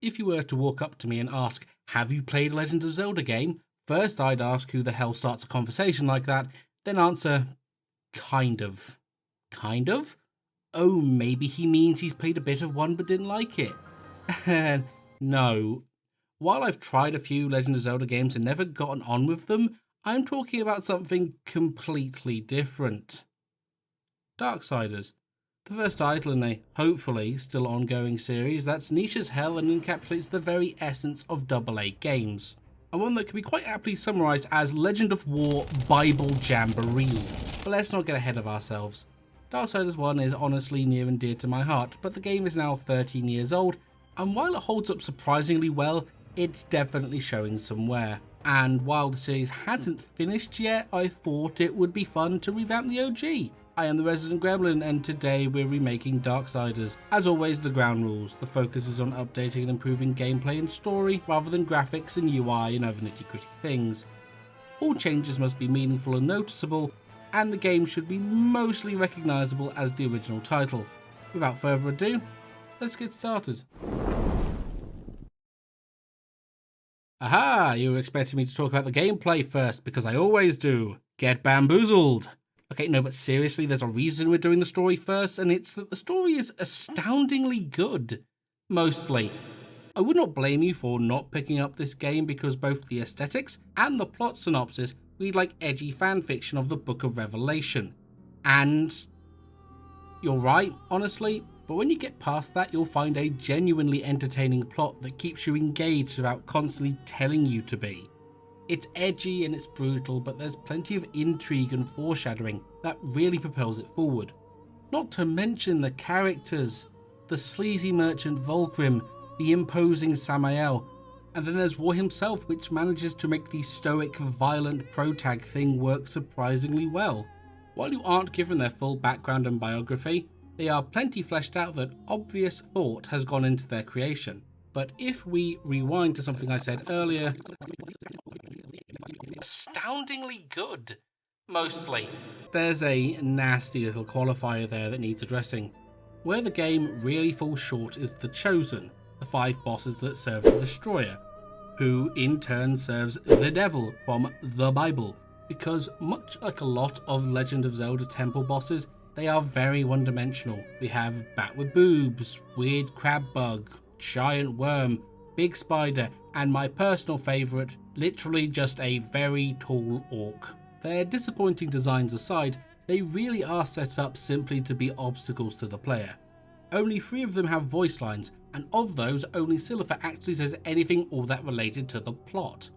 If you were to walk up to me and ask, have you played a Legend of Zelda game? First I'd ask who the hell starts a conversation like that, then answer, kind of. Kind of? Oh, maybe he means he's played a bit of one but didn't like it. No. While I've tried a few Legend of Zelda games and never gotten on with them, I'm talking about something completely different. Darksiders. The first title in a, hopefully, still ongoing series that's niche as hell and encapsulates the very essence of AA games. And one that can be quite aptly summarised as Legend of War Bible Jamboree. But let's not get ahead of ourselves. Darksiders 1 is honestly near and dear to my heart, but the game is now 13 years old, and while it holds up surprisingly well, it's definitely showing some wear. And while the series hasn't finished yet, I thought it would be fun to revamp the OG. I am the Resident Gremlin, and today we're remaking Darksiders. As always, the ground rules. The focus is on updating and improving gameplay and story, rather than graphics and UI and other nitty-gritty things. All changes must be meaningful and noticeable, and the game should be mostly recognisable as the original title. Without further ado, let's get started. Aha! You were expecting me to talk about the gameplay first, because I always do. Get bamboozled! Okay, no, but seriously, there's a reason we're doing the story first, and it's that the story is astoundingly good. Mostly. I would not blame you for not picking up this game because both the aesthetics and the plot synopsis read like edgy fanfiction of the Book of Revelation. And you're right, honestly, but when you get past that, you'll find a genuinely entertaining plot that keeps you engaged without constantly telling you to be. It's edgy and it's brutal, but there's plenty of intrigue and foreshadowing that really propels it forward. Not to mention the characters, the sleazy merchant Volgrim, the imposing Samael, and then there's War himself, which manages to make the stoic, violent protag thing work surprisingly well. While you aren't given their full background and biography, they are plenty fleshed out that obvious thought has gone into their creation. But if we rewind to something I said earlier, astoundingly good. Mostly. There's a nasty little qualifier there that needs addressing. Where the game really falls short is the Chosen, the 5 bosses that serve the Destroyer, who in turn serves the Devil from the Bible, because much like a lot of Legend of Zelda temple bosses, they are very one-dimensional. We have Bat with Boobs, Weird Crab Bug, Giant Worm, Big Spider, and my personal favourite, literally just a very tall orc. Their disappointing designs aside, they really are set up simply to be obstacles to the player. Only 3 of them have voice lines, and of those, only Silver actually says anything all that related to the plot.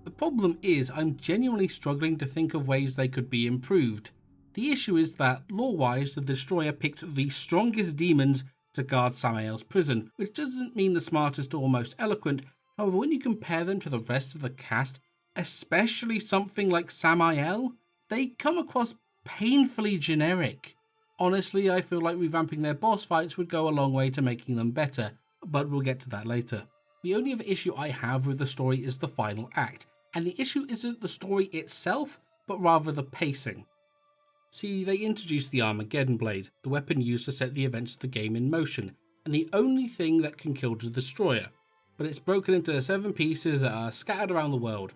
The problem is, I'm genuinely struggling to think of ways they could be improved. The issue is that, lore-wise, the Destroyer picked the strongest demons to guard Samael's prison, which doesn't mean the smartest or most eloquent. However, when you compare them to the rest of the cast, especially something like Samael, they come across painfully generic. Honestly, I feel like revamping their boss fights would go a long way to making them better, but we'll get to that later. The only other issue I have with the story is the final act, and the issue isn't the story itself, but rather the pacing. See, they introduced the Armageddon Blade, the weapon used to set the events of the game in motion, and the only thing that can kill the Destroyer, but it's broken into 7 pieces that are scattered around the world.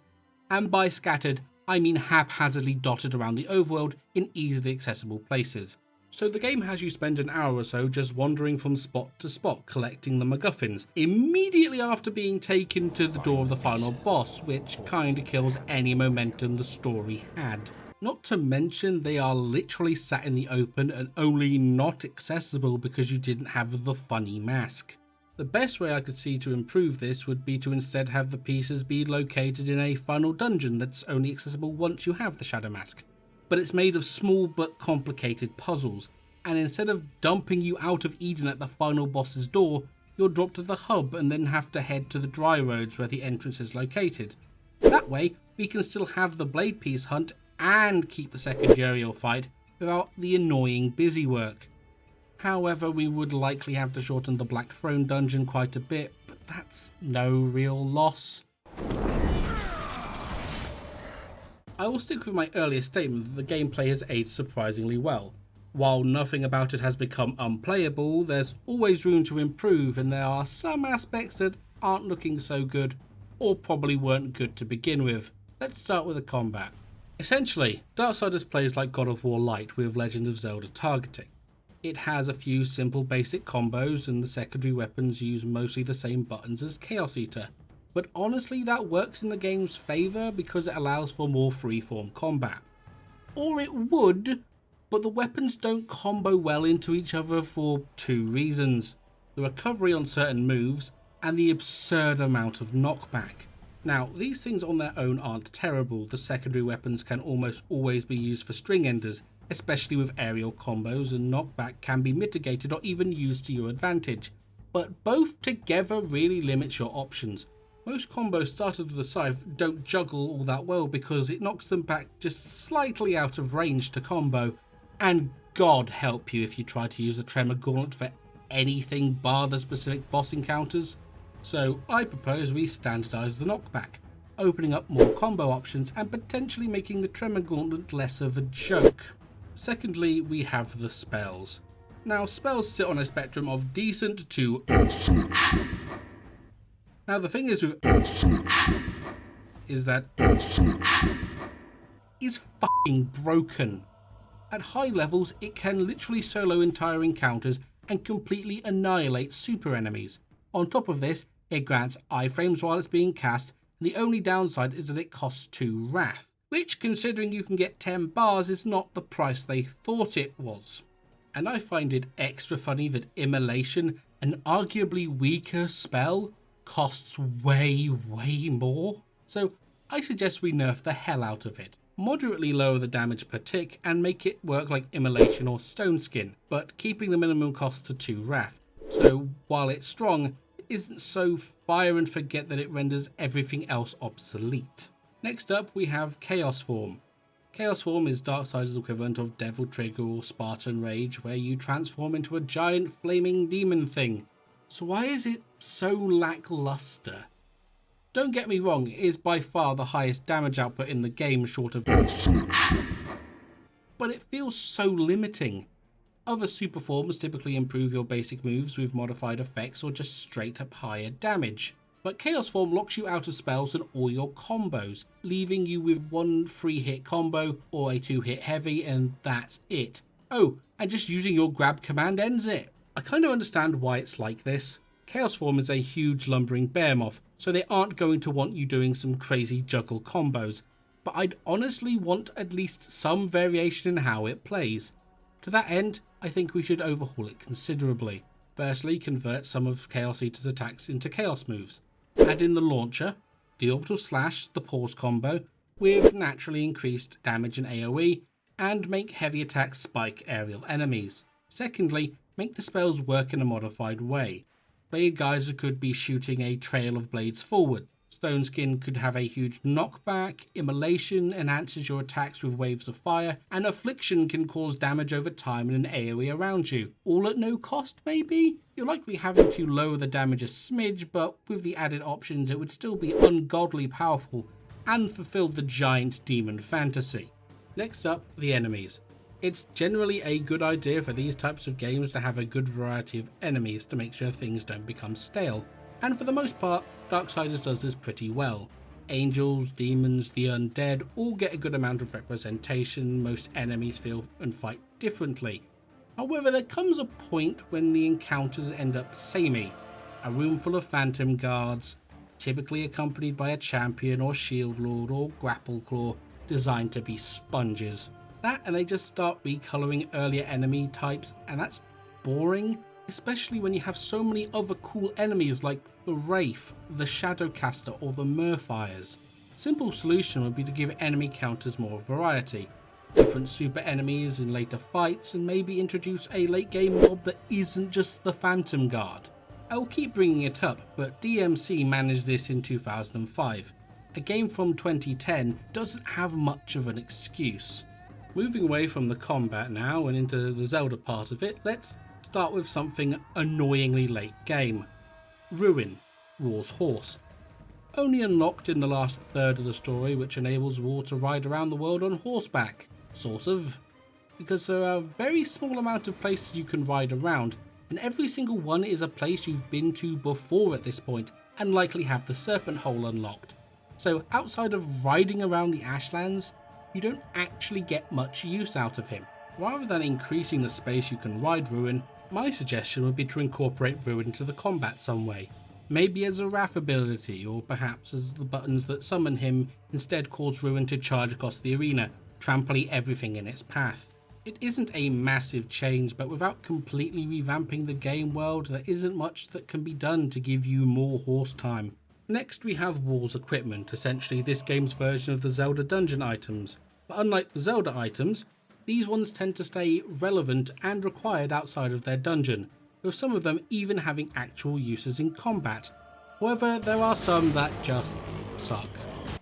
And by scattered, I mean haphazardly dotted around the overworld in easily accessible places. So the game has you spend an hour or so just wandering from spot to spot collecting the MacGuffins, immediately after being taken to the door of the final boss, which kinda kills any momentum the story had. Not to mention they are literally sat in the open and only not accessible because you didn't have the funny mask. The best way I could see to improve this would be to instead have the pieces be located in a final dungeon that's only accessible once you have the Shadow Mask. But it's made of small but complicated puzzles, and instead of dumping you out of Eden at the final boss's door, you're dropped at the hub and then have to head to the dry roads where the entrance is located. That way, we can still have the blade piece hunt and keep the secondary fight without the annoying busy work. However, we would likely have to shorten the Black Throne dungeon quite a bit, but that's no real loss. I will stick with my earlier statement that the gameplay has aged surprisingly well. While nothing about it has become unplayable, there's always room to improve, and there are some aspects that aren't looking so good, or probably weren't good to begin with. Let's start with the combat. Essentially, Darksiders plays like God of War Light with Legend of Zelda targeting. It has a few simple basic combos, and the secondary weapons use mostly the same buttons as Chaos Eater. But honestly, that works in the game's favour because it allows for more freeform combat. Or it would, but the weapons don't combo well into each other for two reasons: the recovery on certain moves and the absurd amount of knockback. Now, these things on their own aren't terrible. The secondary weapons can almost always be used for string enders, especially with aerial combos, and knockback can be mitigated or even used to your advantage. But both together really limits your options. Most combos started with the scythe don't juggle all that well because it knocks them back just slightly out of range to combo, and God help you if you try to use the Tremor Gauntlet for anything bar the specific boss encounters. So I propose we standardise the knockback, opening up more combo options and potentially making the Tremor Gauntlet less of a joke. Secondly, we have the spells. Now, spells sit on a spectrum of decent to affliction. Now, the thing is with affliction is that affliction is fucking broken. At high levels, it can literally solo entire encounters and completely annihilate super enemies. On top of this, it grants iframes while it's being cast, and the only downside is that it costs 2 wrath, which, considering you can get 10 bars, is not the price they thought it was. And I find it extra funny that Immolation, an arguably weaker spell, costs way more. So I suggest we nerf the hell out of it. Moderately lower the damage per tick and make it work like Immolation or Stone Skin, but keeping the minimum cost to 2 wrath. So while it's strong, it isn't so fire and forget that it renders everything else obsolete. Next up, we have Chaos Form. Chaos Form is Darksiders' equivalent of Devil Trigger or Spartan Rage, where you transform into a giant flaming demon thing. So why is it so lackluster? Don't get me wrong, it is by far the highest damage output in the game short of affliction, but it feels so limiting. Other super forms typically improve your basic moves with modified effects or just straight up higher damage. But Chaos Form locks you out of spells and all your combos, leaving you with 1 3-hit combo or a 2-hit heavy, and that's it. Oh, and just using your grab command ends it. I kind of understand why it's like this. Chaos Form is a huge lumbering behemoth, so they aren't going to want you doing some crazy juggle combos, but I'd honestly want at least some variation in how it plays. To that end, I think we should overhaul it considerably. Firstly, convert some of Chaos Eater's attacks into chaos moves. Add in the launcher, the orbital slash, the pause combo, with naturally increased damage and AoE, and make heavy attacks spike aerial enemies. Secondly, make the spells work in a modified way. Blade Geyser could be shooting a trail of blades forward. Stone Skin could have a huge knockback, Immolation enhances your attacks with waves of fire, and Affliction can cause damage over time in an AoE around you. All at no cost, maybe? You're likely having to lower the damage a smidge, but with the added options it would still be ungodly powerful and fulfill the giant demon fantasy. Next up, the enemies. It's generally a good idea for these types of games to have a good variety of enemies to make sure things don't become stale, and for the most part, Darksiders does this pretty well. Angels, demons, the undead all get a good amount of representation. Most enemies feel and fight differently. However, there comes a point when the encounters end up samey. A room full of phantom guards, typically accompanied by a champion or shield lord or grapple claw, designed to be sponges. That, and they just start recoloring earlier enemy types, and that's boring, especially when you have so many other cool enemies like the Wraith, the Shadowcaster or the Murfires. Simple solution would be to give enemy counters more variety, different super enemies in later fights, and maybe introduce a late game mob that isn't just the Phantom Guard. I'll keep bringing it up, but DMC managed this in 2005. A game from 2010 doesn't have much of an excuse. Moving away from the combat now and into the Zelda part of it, let's start with something annoyingly late game. Ruin, War's horse. Only unlocked in the last third of the story, which enables War to ride around the world on horseback. Sort of. because there are a very small amount of places you can ride around, and every single one is a place you've been to before at this point and likely have the serpent hole unlocked. So outside of riding around the Ashlands, you don't actually get much use out of him. Rather than increasing the space you can ride Ruin, my suggestion would be to incorporate Ruin into the combat some way. Maybe as a wrath ability, or perhaps as the buttons that summon him instead cause Ruin to charge across the arena, trampling everything in its path. It isn't a massive change, but without completely revamping the game world, there isn't much that can be done to give you more horse time. Next we have Wall's equipment, essentially this game's version of the Zelda dungeon items. But unlike the Zelda items, these ones tend to stay relevant and required outside of their dungeon, with some of them even having actual uses in combat. However, there are some that just suck.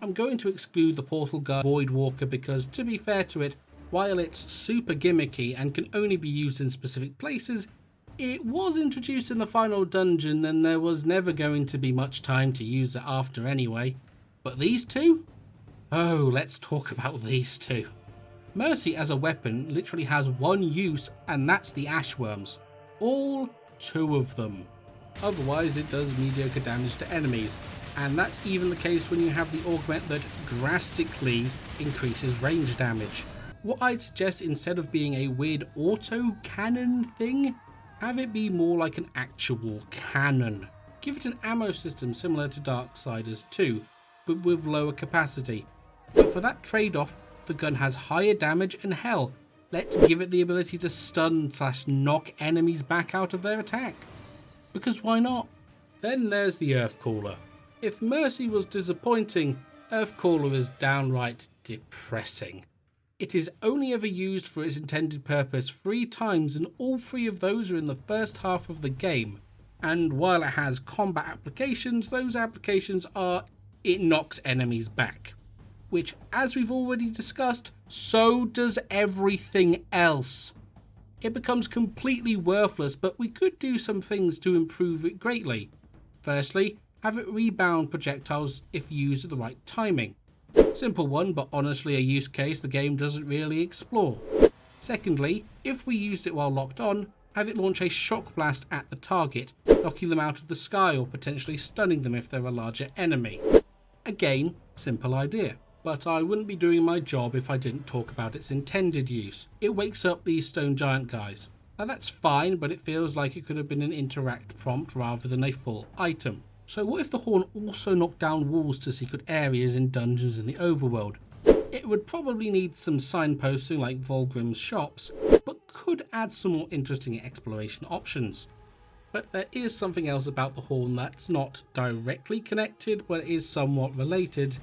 I'm going to exclude the portal gun Void Walker because, to be fair to it, while it's super gimmicky and can only be used in specific places, it was introduced in the final dungeon and there was never going to be much time to use it after anyway. But these two? Oh, let's talk about these two. Mercy as a weapon literally has one use, and that's the Ashworms. All two of them. Otherwise it does mediocre damage to enemies, and that's even the case when you have the augment that drastically increases range damage. What I'd suggest, instead of being a weird auto cannon thing, have it be more like an actual cannon. Give it an ammo system similar to Darksiders 2, but with lower capacity. But for that trade-off, the gun has higher damage, and hell, let's give it the ability to stun/knock enemies back out of their attack. Because why not? Then there's the Earthcaller. If Mercy was disappointing, Earthcaller is downright depressing. It is only ever used for its intended purpose 3 times, and all 3 of those are in the first half of the game. And while it has combat applications, those applications are it knocks enemies back. Which, as we've already discussed, so does everything else. It becomes completely worthless, but we could do some things to improve it greatly. Firstly, have it rebound projectiles if used at the right timing. Simple one, but honestly a use case the game doesn't really explore. Secondly, if we used it while locked on, have it launch a shock blast at the target, knocking them out of the sky or potentially stunning them if they're a larger enemy. Again, simple idea. But I wouldn't be doing my job if I didn't talk about its intended use. It wakes up these stone giant guys. Now that's fine, but it feels like it could have been an interact prompt rather than a full item. So what if the horn also knocked down walls to secret areas in dungeons in the overworld? It would probably need some signposting like Volgrim's shops, but could add some more interesting exploration options. But there is something else about the horn that's not directly connected, but is somewhat related.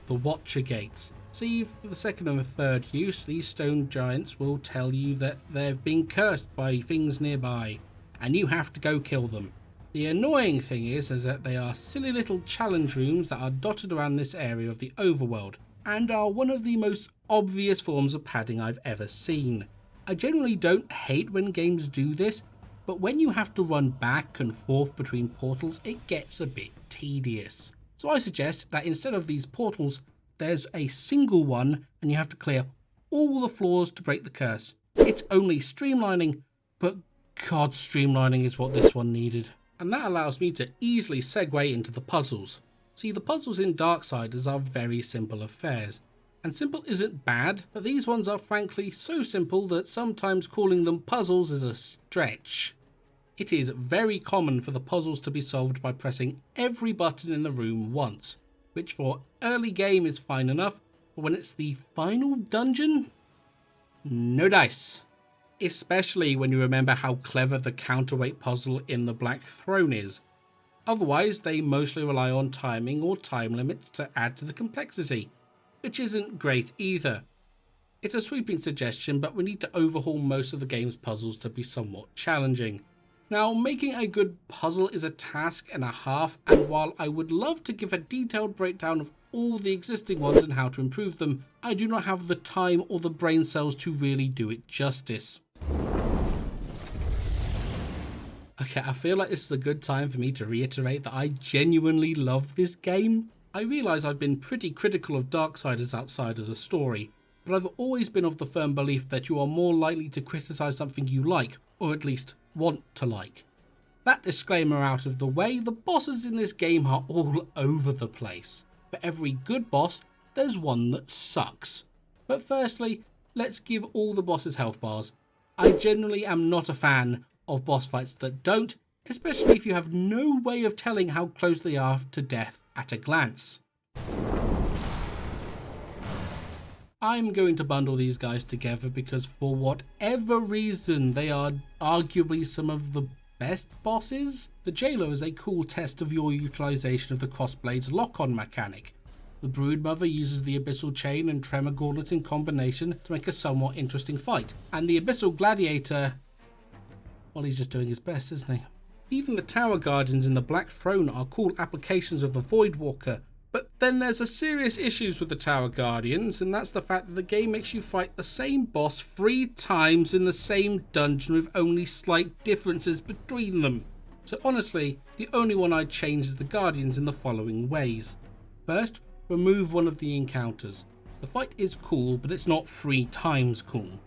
The Watcher Gates. See, for the second and the third use, these stone giants will tell you that they've been cursed by things nearby, and you have to go kill them. The annoying thing is that they are silly little challenge rooms that are dotted around this area of the overworld, and are one of the most obvious forms of padding I've ever seen. I generally don't hate when games do this, but when you have to run back and forth between portals, it gets a bit tedious. So I suggest that instead of these portals, there's a single one and you have to clear all the floors to break the curse. It's only streamlining, but God, streamlining is what this one needed. And that allows me to easily segue into the puzzles. See, the puzzles in Darksiders are very simple affairs. And simple isn't bad, but these ones are frankly so simple that sometimes calling them puzzles is a stretch. It is very common for the puzzles to be solved by pressing every button in the room once, which for early game is fine enough, but when it's the final dungeon, no dice. Especially when you remember how clever the counterweight puzzle in the Black Throne is. Otherwise, they mostly rely on timing or time limits to add to the complexity, which isn't great either. It's a sweeping suggestion, but we need to overhaul most of the game's puzzles to be somewhat challenging. Now, making a good puzzle is a task and a half, and while I would love to give a detailed breakdown of all the existing ones and how to improve them, I do not have the time or the brain cells to really do it justice. Okay, I feel like this is a good time for me to reiterate that I genuinely love this game. I realise I've been pretty critical of Darksiders outside of the story, but I've always been of the firm belief that you are more likely to criticize something you like, or at least want to like. That disclaimer out of the way, the bosses in this game are all over the place. For every good boss, there's one that sucks. But firstly, let's give all the bosses health bars. I generally am not a fan of boss fights that don't, especially if you have no way of telling how close they are to death at a glance. I'm going to bundle these guys together because for whatever reason they are arguably some of the best bosses. The Jailer is a cool test of your utilization of the Crossblade's lock-on mechanic. The Broodmother uses the Abyssal Chain and Tremor Gauntlet in combination to make a somewhat interesting fight. And the Abyssal Gladiator, well, he's just doing his best, isn't he? Even the Tower Guardians in the Black Throne are cool applications of the Voidwalker. But then there's a serious issues with the Tower Guardians, and that's the fact that the game makes you fight the same boss 3 times in the same dungeon with only slight differences between them. So honestly, the only one I'd change is the Guardians in the following ways. First, remove one of the encounters. The fight is cool, but it's not 3 times cool.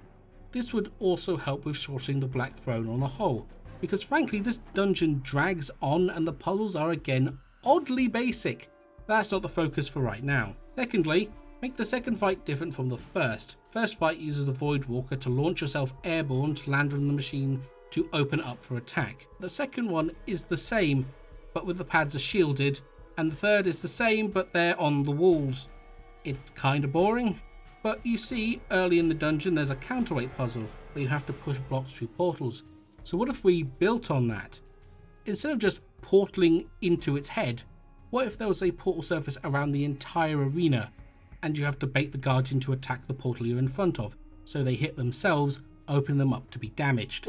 This would also help with shortening the Black Throne on the whole, because frankly this dungeon drags on and the puzzles are again oddly basic. That's not the focus for right now. Secondly, make the second fight different from the first. First fight uses the Voidwalker to launch yourself airborne to land on the machine to open up for attack. The second one is the same, but with the pads are shielded, and the third is the same, but they're on the walls. It's kinda boring, but you see early in the dungeon there's a counterweight puzzle where you have to push blocks through portals. So what if we built on that? Instead of just portaling into its head, what if there was a portal surface around the entire arena and you have to bait the Guardian to attack the portal you're in front of, so they hit themselves, opening them up to be damaged?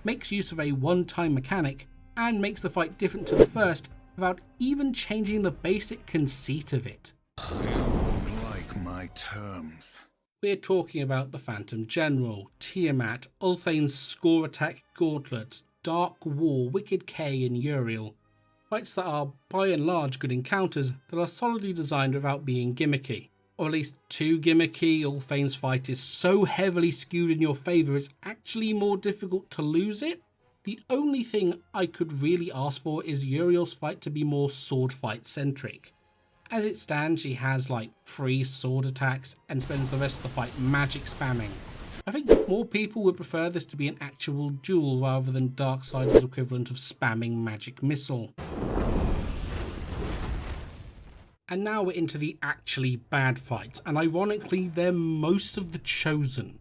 Makes use of a one-time mechanic and makes the fight different to the first without even changing the basic conceit of it. You like my terms. We're talking about the Phantom General, Tiamat, Ulthane's Score Attack Gauntlet, Dark War, Wicked K and Uriel. Fights that are by and large good encounters that are solidly designed without being gimmicky. Or at least too gimmicky. Ulthane's fight is so heavily skewed in your favour it's actually more difficult to lose it. The only thing I could really ask for is Uriel's fight to be more sword fight centric. As it stands, she has like 3 sword attacks and spends the rest of the fight magic spamming. I think more people would prefer this to be an actual duel rather than Darksiders' equivalent of spamming magic missile. And now we're into the actually bad fights, and ironically they're most of the Chosen.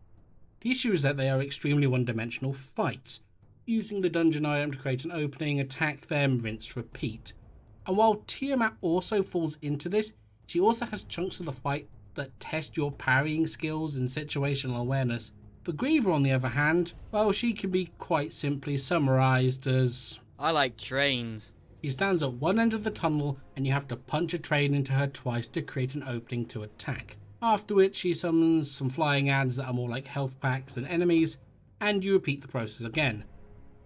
The issue is that they are extremely one-dimensional fights, using the dungeon item to create an opening, attack them, rinse, repeat. And while Tiamat also falls into this, she also has chunks of the fight that test your parrying skills and situational awareness. The Griever, on the other hand, well, she can be quite simply summarised as... I like trains. She stands at one end of the tunnel and you have to punch a train into her twice to create an opening to attack. After which she summons some flying ads that are more like health packs than enemies, and you repeat the process again.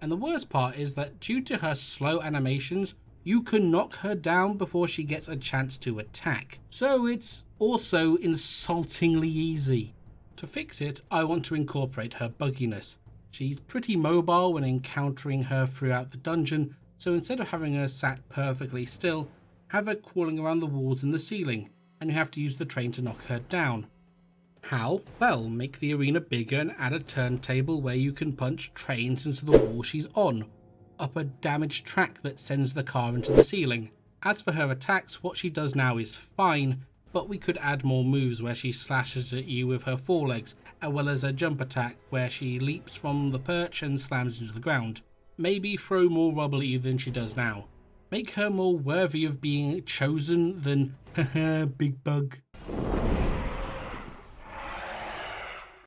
And the worst part is that due to her slow animations, you can knock her down before she gets a chance to attack. So it's also insultingly easy. To fix it, I want to incorporate her bugginess. She's pretty mobile when encountering her throughout the dungeon, so instead of having her sat perfectly still, have her crawling around the walls and the ceiling, and you have to use the train to knock her down. How? Well, make the arena bigger and add a turntable where you can punch trains into the wall she's on, up a damaged track that sends the car into the ceiling. As for her attacks, what she does now is fine, but we could add more moves where she slashes at you with her forelegs, as well as a jump attack where she leaps from the perch and slams into the ground. Maybe throw more rubble at you than she does now. Make her more worthy of being chosen than haha big bug.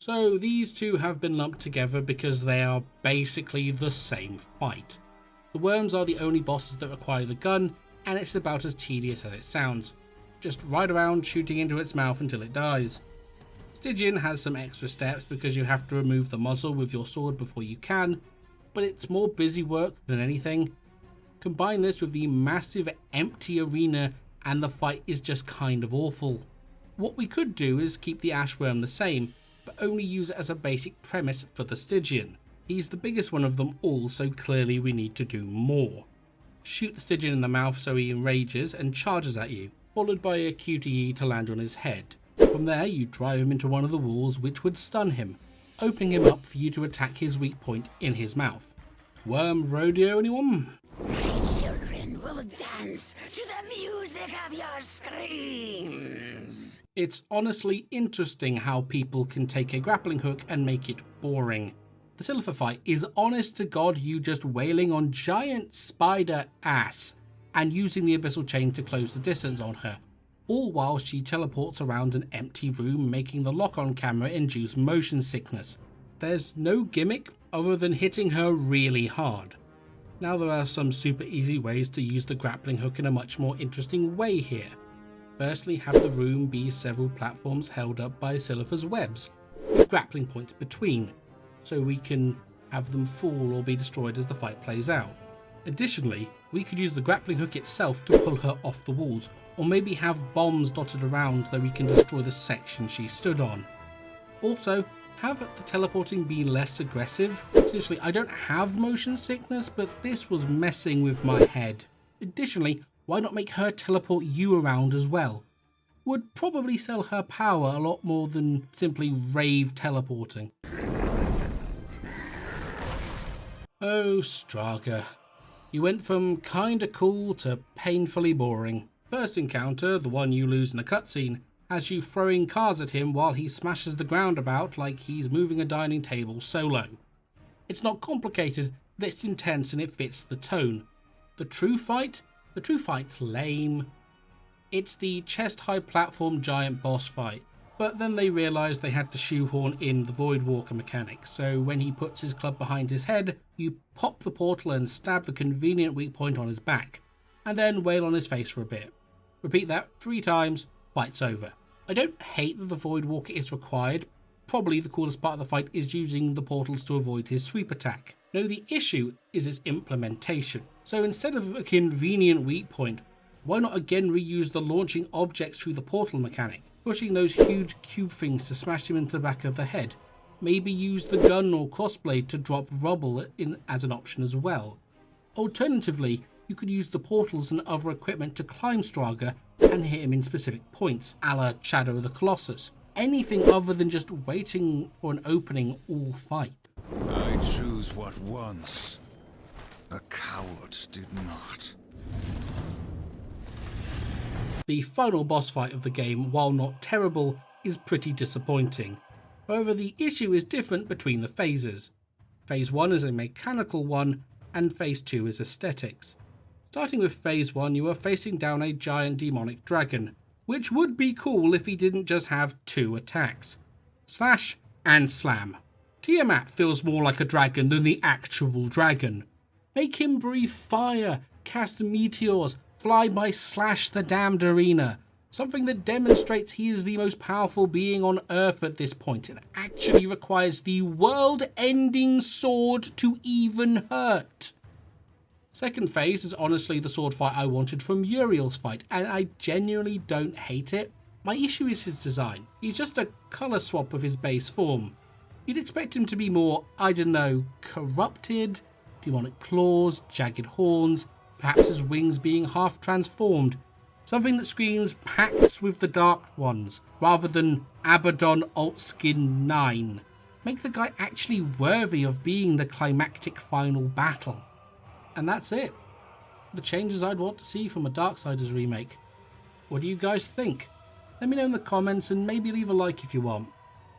So these two have been lumped together because they are basically the same fight. The worms are the only bosses that require the gun, and it's about as tedious as it sounds. Just ride around shooting into its mouth until it dies. Stygian has some extra steps because you have to remove the muzzle with your sword before you can, but it's more busy work than anything. Combine this with the massive empty arena and the fight is just kind of awful. What we could do is keep the Ashworm the same, but only use it as a basic premise for the Stygian. He's the biggest one of them all, so clearly we need to do more. Shoot the Stygian in the mouth so he enrages and charges at you, followed by a QTE to land on his head. From there you drive him into one of the walls, which would stun him, opening him up for you to attack his weak point in his mouth. Worm rodeo, anyone? My children will dance to the music of your screams. It's honestly interesting how people can take a grappling hook and make it boring. The Silver fight is honest to God you just wailing on giant spider ass and using the abyssal chain to close the distance on her, all while she teleports around an empty room, making the lock-on camera induce motion sickness. There's no gimmick other than hitting her really hard. Now there are some super easy ways to use the grappling hook in a much more interesting way here. Firstly, have the room be several platforms held up by Silver's webs, with grappling points between, so we can have them fall or be destroyed as the fight plays out. Additionally, we could use the grappling hook itself to pull her off the walls, or maybe have bombs dotted around so we can destroy the section she stood on. Also, have the teleporting be less aggressive. Seriously, I don't have motion sickness, but this was messing with my head. Additionally, why not make her teleport you around as well? Would probably sell her power a lot more than simply rave teleporting. Oh, Straga. You went from kinda cool to painfully boring. First encounter, the one you lose in a cutscene, has you throwing cars at him while he smashes the ground about like he's moving a dining table solo. It's not complicated, but it's intense and it fits the tone. The true fight's lame. It's the chest-high platform giant boss fight, but then they realised they had to shoehorn in the Voidwalker mechanic, so when he puts his club behind his head, you pop the portal and stab the convenient weak point on his back, and then wail on his face for a bit. Repeat that 3 times, fight's over. I don't hate that the Voidwalker is required. Probably the coolest part of the fight is using the portals to avoid his sweep attack. No, the issue is its implementation. So instead of a convenient weak point, why not again reuse the launching objects through the portal mechanic, pushing those huge cube things to smash him into the back of the head? Maybe use the gun or crossblade to drop rubble in as an option as well. Alternatively, you could use the portals and other equipment to climb Straga and hit him in specific points, a la Shadow of the Colossus. Anything other than just waiting for an opening all fight. I choose what once the cowards did not. The final boss fight of the game, while not terrible, is pretty disappointing. However, the issue is different between the phases. Phase 1 is a mechanical one, and Phase 2 is aesthetics. Starting with Phase 1, you are facing down a giant demonic dragon, which would be cool if he didn't just have 2 attacks. Slash and slam. Tiamat feels more like a dragon than the actual dragon. Make him breathe fire, cast meteors, fly by Slash the damned arena. Something that demonstrates he is the most powerful being on Earth at this point and actually requires the world-ending sword to even hurt. Second phase is honestly the sword fight I wanted from Uriel's fight, and I genuinely don't hate it. My issue is his design. He's just a colour swap of his base form. You'd expect him to be more, I don't know, corrupted, demonic claws, jagged horns, perhaps his wings being half transformed. Something that screams pacts with the Dark Ones, rather than Abaddon Altskin 9. Make the guy actually worthy of being the climactic final battle. And that's it. The changes I'd want to see from a Darksiders remake. What do you guys think? Let me know in the comments and maybe leave a like if you want.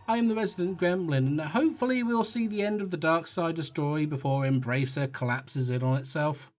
I am the Resident Gremlin, and hopefully we'll see the end of the Darksiders story before Embracer collapses in on itself.